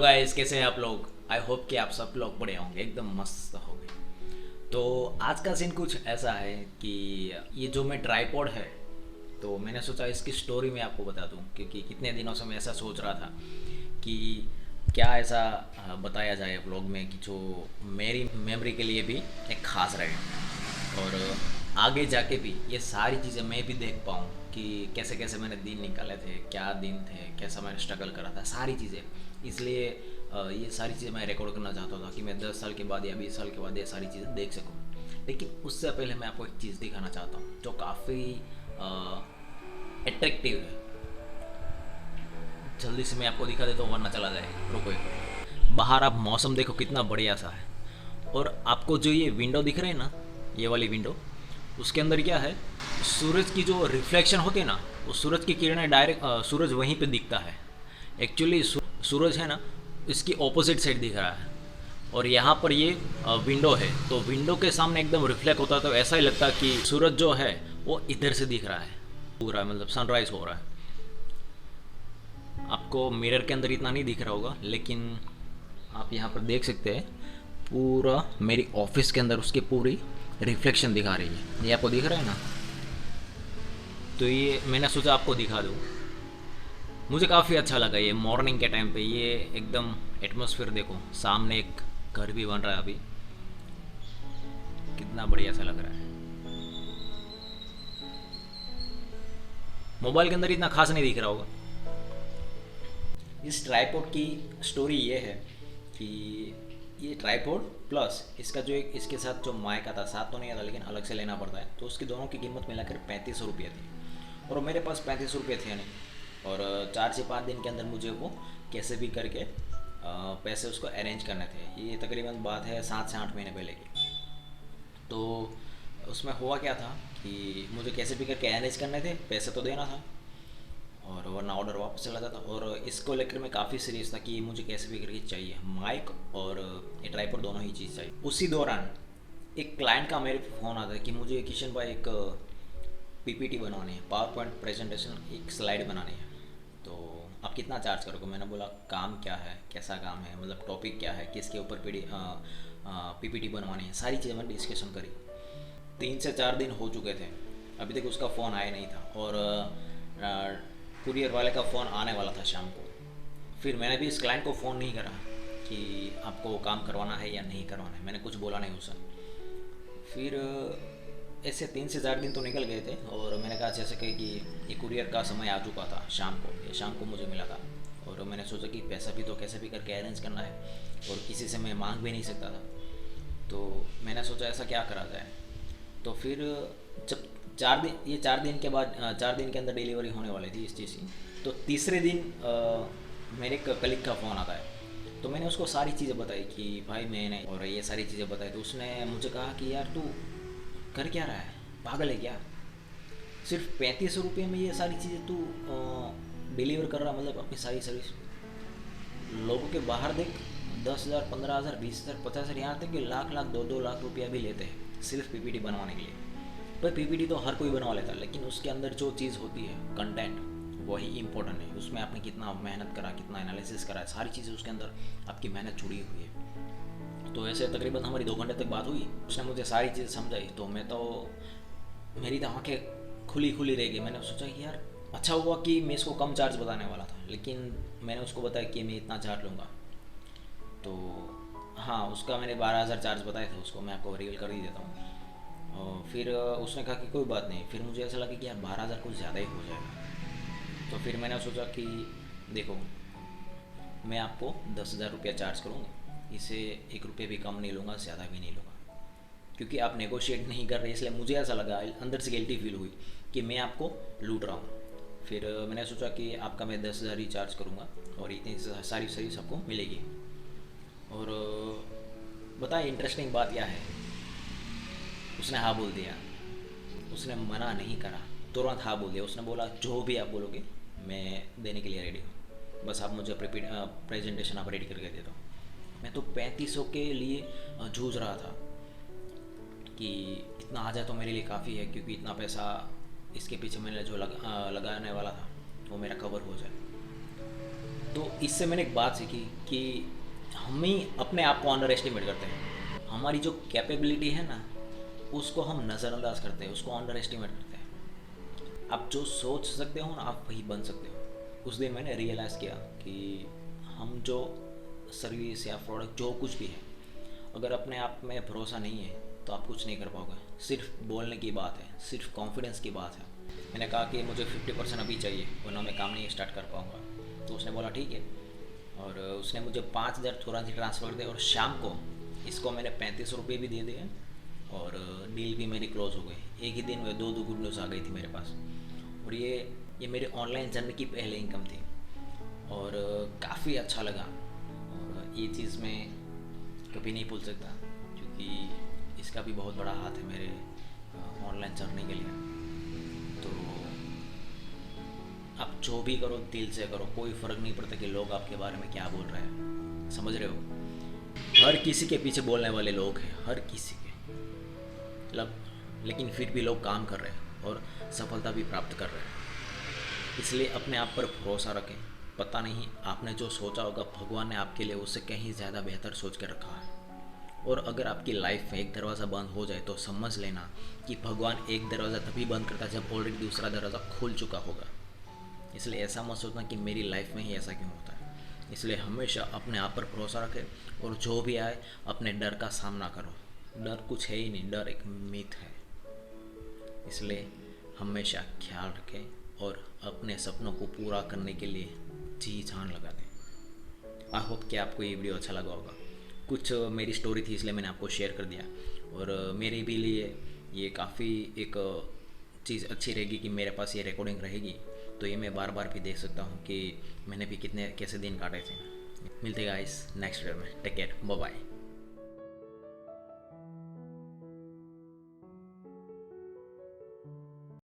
Guys, कैसे हैं आप लोग। आई होप कि आप सब लोग बड़े होंगे, एकदम मस्त होंगे। तो आज का सीन कुछ ऐसा है कि ये जो मैं ट्राइपॉड है, तो मैंने सोचा इसकी स्टोरी मैं आपको बता दूं, क्योंकि कितने दिनों से मैं ऐसा सोच रहा था कि क्या ऐसा बताया जाए ब्लॉग में कि जो मेरी मेमोरी के लिए भी एक खास रहे, और आगे जाके भी ये सारी चीज़ें मैं भी देख पाऊँ कि कैसे कैसे मैंने दिन निकाले थे, क्या दिन थे, कैसा मैंने स्ट्रगल करा था, सारी चीज़ें। इसलिए ये सारी चीज़ें मैं रिकॉर्ड करना चाहता था कि मैं 10 साल के बाद या 20 साल के बाद ये सारी चीज़ें देख सकूँ। लेकिन उससे पहले मैं आपको एक चीज़ दिखाना चाहता हूँ जो काफ़ी अट्रैक्टिव है। जल्दी से मैं आपको दिखा देता हूँ वरना चला जाएगा। रुको एक मिनट। बाहर आप मौसम देखो कितना बढ़िया सा है, और आपको जो ये विंडो दिख रही है ना, ये वाली विंडो, उसके अंदर क्या है, सूरज की जो रिफ्लेक्शन होती है ना, वो सूरज की किरणें डायरेक्ट सूरज वहीं पे दिखता है। एक्चुअली सूरज है ना, इसकी ऑपोजिट साइड दिख रहा है, और यहाँ पर ये विंडो है, तो विंडो के सामने एकदम रिफ्लेक्ट होता है, तो ऐसा ही लगता है कि सूरज जो है वो इधर से दिख रहा है, पूरा मतलब सनराइज हो रहा है। आपको मिरर के अंदर इतना नहीं दिख रहा होगा, लेकिन आप यहाँ पर देख सकते हैं पूरा मेरी ऑफिस के अंदर उसकी पूरी रिफ्लेक्शन दिखा रही है। ये आपको दिख रहा है ना, तो ये मैंने सोचा आपको दिखा दूँ। मुझे काफ़ी अच्छा लगा ये मॉर्निंग के टाइम पे, ये एकदम एटमॉस्फेयर देखो, सामने एक घर भी बन रहा है अभी, कितना बढ़िया सा लग रहा है। मोबाइल के अंदर इतना खास नहीं दिख रहा होगा। इस ट्राइपॉड की स्टोरी ये है कि ये ट्राइपॉड प्लस इसका जो एक इसके साथ जो माइक आता, साथ तो नहीं आता लेकिन अलग से लेना पड़ता है, तो उसकी दोनों की कीमत मिलाकर 3500 रुपये थी, और मेरे पास 3500 रुपये थे नहीं। और 4 से 5 दिन के अंदर मुझे वो कैसे भी करके पैसे उसको अरेंज करने थे। ये तकरीबन बात है 7 से 8 महीने पहले की। तो उसमें हुआ क्या था कि मुझे कैसे भी करके अरेंज करने थे, पैसे तो देना था, और वरना ऑर्डर वापस चला जाता। और इसको लेकर मैं काफ़ी सीरियस था कि मुझे कैसे भी करके चाहिए माइक और ये ट्राइपॉड, दोनों ही चीज़ चाहिए। उसी दौरान एक क्लाइंट का मेरे फ़ोन आता है कि मुझे किशन भाई एक पीपीटी बनवानी है, पावर पॉइंट प्रेजेंटेशन, एक स्लाइड बनानी है, तो आप कितना चार्ज करोगे। मैंने बोला काम क्या है, कैसा काम है, मतलब टॉपिक क्या है, किसके ऊपर पीपीटी बनवानी है, सारी चीज़ें मैंने डिस्कशन करी। 3 से 4 दिन हो चुके थे, अभी तक उसका फ़ोन आया नहीं था, और कुरियर वाले का फ़ोन आने वाला था शाम को। फिर मैंने भी इस क्लाइंट को फ़ोन नहीं करा कि आपको काम करवाना है या नहीं करवाना है, मैंने कुछ बोला नहीं उसे। फिर ऐसे 3 से 4 दिन तो निकल गए थे, और मैंने कहा जैसे कि ये कुरियर का समय आ चुका था शाम को, ये शाम को मुझे मिला था, और मैंने सोचा कि पैसा भी तो कैसे भी करके अरेंज करना है, और किसी से मैं मांग भी नहीं सकता था। तो मैंने सोचा ऐसा क्या करा जाए। तो फिर जब 4 दिन, ये 4 दिन के बाद 4 दिन के अंदर डिलीवरी होने वाली थी इस चीज़ की, तो तीसरे दिन मेरे एक कलीग का फ़ोन आता है। तो मैंने उसको सारी चीज़ें बताई कि भाई मैंने, और ये सारी चीज़ें बताई, तो उसने मुझे कहा कि यार तू कर क्या रहा है, पागल है क्या, सिर्फ 3500 रुपये में ये सारी चीज़ें तू डिलीवर कर रहा, मतलब अपनी सारी सर्विस। लोगों के बाहर देख, 10,000, 15,000, 20,000, 50,000, यहाँ तक कि लाख लाख 2-2 लाख रुपया भी लेते हैं सिर्फ पीपीटी बनवाने के लिए। पर पीपीटी तो हर कोई बनवा लेता है, लेकिन उसके अंदर जो चीज़ होती है कंटेंट, वही इंपॉर्टेंट है। उसमें आपने कितना मेहनत करा, कितना एनालिसिस करा है, सारी चीज़ें उसके अंदर आपकी मेहनत जुड़ी हुई है। तो ऐसे तकरीबन हमारी 2 घंटे तक बात हुई, उसने मुझे सारी चीज़ें समझाई, तो मैं तो, मेरी तो आँखें खुली खुली रह गई। मैंने सोचा कि यार अच्छा हुआ कि मैं इसको कम चार्ज बताने वाला था, लेकिन मैंने उसको बताया कि मैं इतना चार्ज लूँगा। तो हाँ, उसका मैंने 12,000 चार्ज बताए थे उसको, मैं आपको रिवील कर ही देता हूँ। और फिर उसने कहा कि कोई बात नहीं। फिर मुझे ऐसा लगा कि यार 12,000 कुछ ज़्यादा ही हो जाएगा। तो फिर मैंने सोचा कि देखो, मैं आपको 10,000 रुपया चार्ज करूँगा, इसे 1 रुपये भी कम नहीं लूँगा, ज़्यादा भी नहीं लूँगा, क्योंकि आप नेगोशिएट नहीं कर रहे, इसलिए मुझे ऐसा लगा, अंदर से गिल्टी फील हुई कि मैं आपको लूट रहा हूँ। फिर मैंने सोचा कि आपका मैं 10,000 ही चार्ज करूँगा, और इतनी सारी सर्विस आपको मिलेगी। और बताएं इंटरेस्टिंग बात क्या है, उसने हाँ बोल दिया, उसने मना नहीं करा, तुरंत हाँ बोल दिया। उसने बोला जो भी आप बोलोगे मैं देने के लिए रेडी हूँ, बस आप मुझे प्रेजेंटेशन आप रेडी करके दे दो। मैं तो 3500 के लिए जूझ रहा था कि इतना आ जाए तो मेरे लिए काफ़ी है, क्योंकि इतना पैसा इसके पीछे मैंने जो लगाने वाला था वो मेरा कवर हो जाए। तो इससे मैंने एक बात सीखी कि हम ही अपने आप को अंडर एस्टिमेट करते हैं। हमारी जो कैपेबिलिटी है ना, उसको हम नज़रअंदाज करते हैं, उसको अंडर एस्टिमेट करते हैं। आप जो सोच सकते हो ना, आप वही बन सकते हो। उस दिन मैंने रियलाइज़ किया कि हम जो सर्विस या प्रोडक्ट जो कुछ भी है, अगर अपने आप में भरोसा नहीं है तो आप कुछ नहीं कर पाओगे। सिर्फ बोलने की बात है, सिर्फ कॉन्फिडेंस की बात है। मैंने कहा कि मुझे 50% अभी चाहिए, वरना मैं काम नहीं स्टार्ट कर पाऊँगा। तो उसने बोला ठीक है, और उसने मुझे 5,000 तुरंत ही ट्रांसफ़र दे, और शाम को इसको मैंने 35 रुपये भी दे दिए, और डील भी मेरी क्लोज हो गई। एक ही दिन में दो दो गुड न्यूज़ आ गई थी मेरे पास। और ये मेरे ऑनलाइन जर्नी की पहले इनकम थी, और काफ़ी अच्छा लगा। और ये चीज़ मैं कभी नहीं भूल सकता, क्योंकि इसका भी बहुत बड़ा हाथ है मेरे ऑनलाइन जर्नी के लिए। तो आप जो भी करो दिल से करो, कोई फ़र्क नहीं पड़ता कि लोग आपके बारे में क्या बोल रहे हैं। समझ रहे हो? हर किसी के पीछे बोलने वाले लोग हैं, हर किसी के, मतलब, लेकिन फिर भी लोग काम कर रहे हैं और सफलता भी प्राप्त कर रहे हैं। इसलिए अपने आप पर भरोसा रखें। पता नहीं आपने जो सोचा होगा, भगवान ने आपके लिए उससे कहीं ज़्यादा बेहतर सोच के रखा है। और अगर आपकी लाइफ में एक दरवाज़ा बंद हो जाए तो समझ लेना कि भगवान एक दरवाज़ा तभी बंद करता है जब ऑलरेडी दूसरा दरवाज़ा खुल चुका होगा। इसलिए ऐसा मत सोचना कि मेरी लाइफ में ही ऐसा क्यों होता है। इसलिए हमेशा अपने आप पर भरोसा रखें, और जो भी आए अपने डर का सामना करो। डर कुछ है ही नहीं, डर एक मिथ है। इसलिए हमेशा ख्याल रखें और अपने सपनों को पूरा करने के लिए जी जान लगा दें। आई होप कि आपको ये वीडियो अच्छा लगा होगा। कुछ मेरी स्टोरी थी, इसलिए मैंने आपको शेयर कर दिया। और मेरे भी लिए ये काफ़ी एक चीज़ अच्छी रहेगी कि मेरे पास ये रिकॉर्डिंग रहेगी, तो ये मैं बार बार भी देख सकता हूँ कि मैंने भी कितने कैसे दिन काटे थे। मिलते गाइस नेक्स्ट वीडियो में। Take care, bye bye.